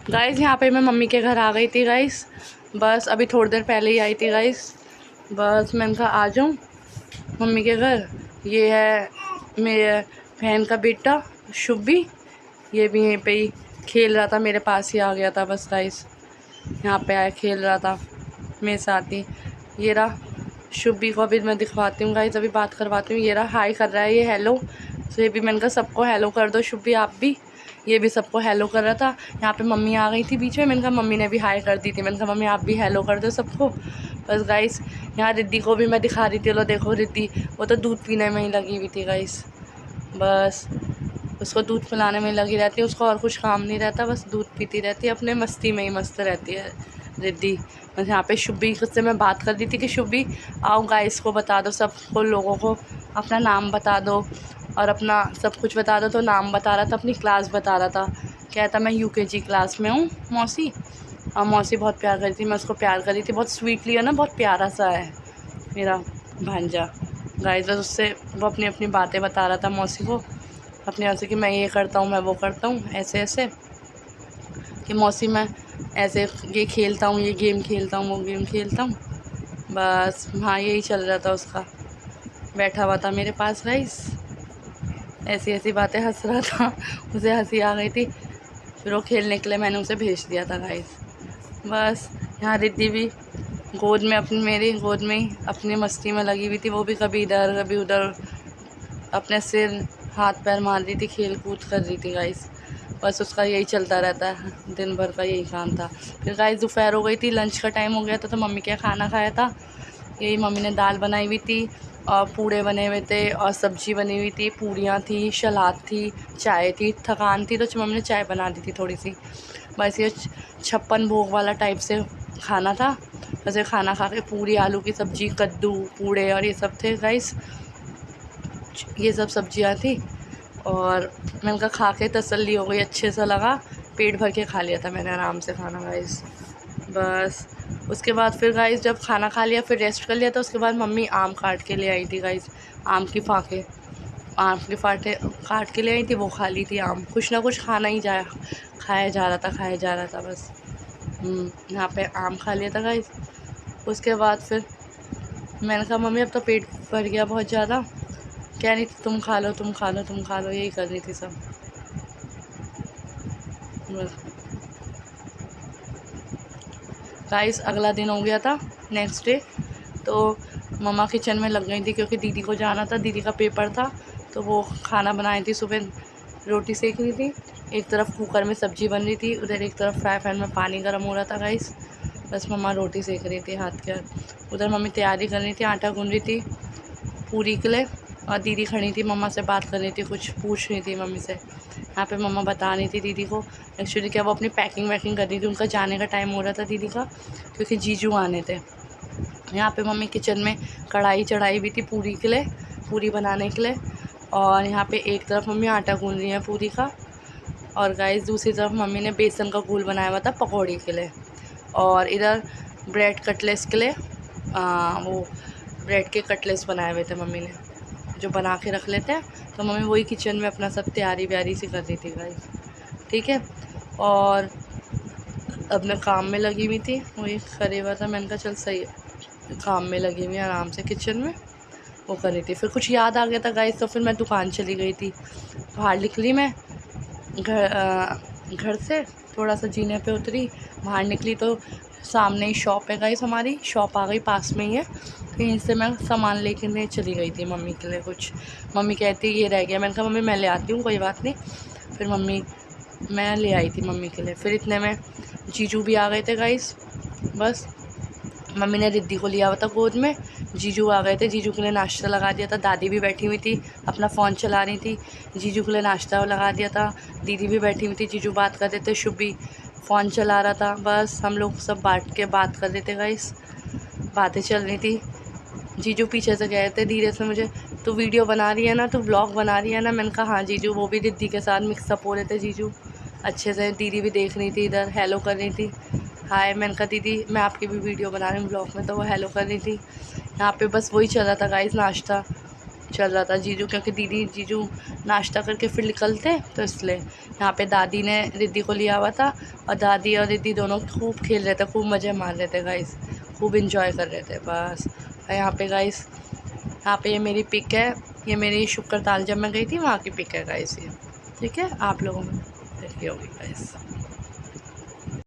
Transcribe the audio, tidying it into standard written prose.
Guys यहाँ पे मैं मम्मी के घर आ गई थी गाइस, बस अभी थोड़ी देर पहले ही आई थी गाइस। बस मैंने कहा आ जाऊँ मम्मी के घर। ये है मेरे बहन का बेटा शुभी, ये भी यहीं पे ही खेल रहा था, मेरे पास ही आ गया था बस गाइस। यहाँ पे आया खेल रहा था मेरे साथ ही। ये रहा शुभी को अभी मैं दिखवाती हूँ गाइस, अभी बात करवाती हूँ। ये रहा हाय कर रहा है ये, हेलो। तो ये भी मैंने कहा सबको हेलो कर दो शुभी आप भी। ये भी सबको हेलो कर रहा था। यहाँ पे मम्मी आ गई थी बीच में, मैंने कहा मम्मी ने भी हाय कर दी थी, मैंने कहा मम्मी आप भी हेलो कर दो सबको। बस गाइस यहाँ रिद्धि को भी मैं दिखा रही थी, लो देखो रिद्धि, वो तो दूध पीने में ही लगी हुई थी गाइस। बस उसको दूध पिलाने में लगी रहती है, उसको और कुछ काम नहीं रहता, बस दूध पीती रहती है, अपने मस्ती में ही मस्त रहती है रिद्धि। बस यहाँ पे शुभी से मैं बात कर दी थी कि शुभी आओ गाइस को बता दो, सबको लोगों को अपना नाम बता दो और अपना सब कुछ बता दो। तो नाम बता रहा था, अपनी क्लास बता रहा था, कहता मैं यूकेजी क्लास में हूँ मौसी। और मौसी बहुत प्यार करी थी, मैं उसको प्यार करी थी बहुत स्वीटली, है ना, बहुत प्यारा सा है मेरा भांजा गाइस। बस उससे वो अपनी अपनी बातें बता रहा था मौसी को, अपने यहाँ से कि मैं ये करता हूँ, मैं वो करता हूँ, ऐसे ऐसे कि मौसी मैं ऐसे ये खेलता हूँ, ये गेम खेलता हूँ, वो गेम खेलता हूँ। बस हाँ यही चल रहा था उसका, बैठा हुआ था मेरे पास गाइस, ऐसी ऐसी बातें हंस रहा था। उसे हंसी आ गई थी, फिर वो खेलने के लिए मैंने उसे भेज दिया था गाइस। बस यहाँ रिद्धि भी गोद में अपनी, मेरी गोद में ही अपनी मस्ती में लगी हुई थी। वो भी कभी इधर कभी उधर अपने सिर हाथ पैर मार रही थी, खेल कूद कर रही थी गाइस। बस उसका यही चलता रहता है, दिन भर का यही काम था। फिर गाइस दोपहर हो गई थी, लंच का टाइम हो गया था, तो मम्मी क्या खाना खाया था, यही मम्मी ने दाल बनाई हुई थी और पूड़े बने हुए थे और सब्ज़ी बनी हुई थी, पूड़ियाँ थी, सलाद थी, चाय थी। थकान थी तो मम्मी ने चाय बना दी थी थोड़ी सी। बस ये 56 भोग वाला टाइप से खाना था। वैसे खाना खा के पूरी, आलू की सब्ज़ी, कद्दू, पूड़े और ये सब थे गाइस, ये सब सब्जियां थी। और मैंने कहा खा के तसल्ली हो गई, अच्छे से लगा, पेट भर के खा लिया था मैंने आराम से खाना गाइस। बस उसके बाद फिर गाइस जब खाना खा लिया, फिर रेस्ट कर लिया, तो उसके बाद मम्मी आम काट के ले आई थी गाइस, आम की फाके, आम के फाटे काट के ले आई थी, वो खा ली थी आम। कुछ ना कुछ खाना ही खाया जा रहा था, खाया जा रहा था बस। यहाँ पे आम खा लिया था गाइस। उसके बाद फिर मैंने कहा मम्मी अब तो पेट भर गया बहुत ज़्यादा, कह रही थी तुम खा लो, तुम खा लो, तुम खा लो, यही कर रही थी सब बस। गाइस अगला दिन हो गया था, नेक्स्ट डे, तो मम्मा किचन में लग गई थी क्योंकि दीदी को जाना था, दीदी का पेपर था, तो वो खाना बनाई थी। सुबह रोटी सेक रही थी, एक तरफ कुकर में सब्ज़ी बन रही थी, उधर एक तरफ फ्राई पैन में पानी गर्म हो रहा था गाइस। बस मम्मा रोटी सेक रही थी हाथ के, उधर मम्मी तैयारी कर रही थी, आटा गूंद रही थी पूरी के लिए, और दीदी खड़ी थी मम्मा से बात कर रही थी, कुछ पूछ रही थी मम्मी से। यहाँ पे मम्मा बता रही थी दीदी को एक्चुअली क्या, वो अपनी पैकिंग वैकिंग कर रही थी, उनका जाने का टाइम हो रहा था दीदी का, क्योंकि जीजू आने थे। यहाँ पे मम्मी किचन में कढ़ाई चढ़ाई हुई थी पूरी के लिए, पूरी बनाने के लिए, और यहाँ पे एक तरफ मम्मी आटा गूंद रही है पूरी का, और गाइस दूसरी तरफ मम्मी ने बेसन का घोल बनाया हुआ था पकौड़ी के लिए, और इधर ब्रेड कटलेट्स के लिए वो ब्रेड के कटलेट्स बनाए हुए थे मम्मी ने, जो बना के रख लेते हैं। तो मम्मी वही किचन में अपना सब तैयारी व्यारी सी कर रही थी गाइस, ठीक है। और अब मैं काम में लगी हुई थी, वही करे हुआ था, मैंने कहा चल सही है, काम में लगी हुई आराम से किचन में वो कर रही थी। फिर कुछ याद आ गया था गाइस, तो फिर मैं दुकान चली गई थी, बाहर निकली मैं घर से थोड़ा सा जीने पे उतरी, बाहर निकली तो सामने ही शॉप है गाइस, हमारी शॉप आ गई, पास में ही है, तो यहीं से मैं सामान लेके चली गई थी मम्मी के लिए कुछ। मम्मी कहती ये रह गया, मैंने कहा मम्मी मैं ले आती हूँ, कोई बात नहीं। फिर मम्मी मैं ले आई थी मम्मी के लिए। फिर इतने में जीजू भी आ गए थे गाइस। बस मम्मी ने रिद्धि को लिया हुआ था गोद में, जीजू आ गए थे, जीजू के लिए नाश्ता लगा दिया था, दादी भी बैठी हुई थी अपना फ़ोन चला रही थी, जीजू के लिए नाश्ता लगा दिया था, दीदी भी बैठी हुई थी, जीजू बात कर रहे थे, शुभी फ़ोन चला रहा था। बस हम लोग सब बांट के बात कर रहे थे गाइस, बातें चल रही थी। जीजू पीछे से कह रहे थे धीरे से मुझे, तू वीडियो बना रही है ना, तू व्लॉग बना रही है ना, मैंने कहा हाँ जीजू। वो भी रिद्धि के साथ मिक्सअप हो रहे थे जीजू अच्छे से, दीदी भी देख रही थी इधर, हेलो कर रही थी, हाय। मैंने कहा दीदी मैं आपकी भी वीडियो बना रही हूँ ब्लॉग में, तो वो हेलो कर रही थी। यहाँ पे बस वही चल रहा था गाइस, नाश्ता चल रहा था जीजू, क्योंकि दीदी जीजू नाश्ता करके फिर निकलते, तो इसलिए यहाँ पे दादी ने रिद्धि को लिया हुआ था, और दादी और रिद्धि दोनों खूब खेल रहे थे, खूब मज़े मार रहे थे गाइस, खूब इंजॉय कर रहे थे बस। और यहाँ पे गाइस, यहाँ पे ये मेरी पिक है, ये मेरी शुक्र ताल जब मैं गई थी वहाँ की पिक है गाइस ये, ठीक है, आप लोगों में देखी होगी गाइस।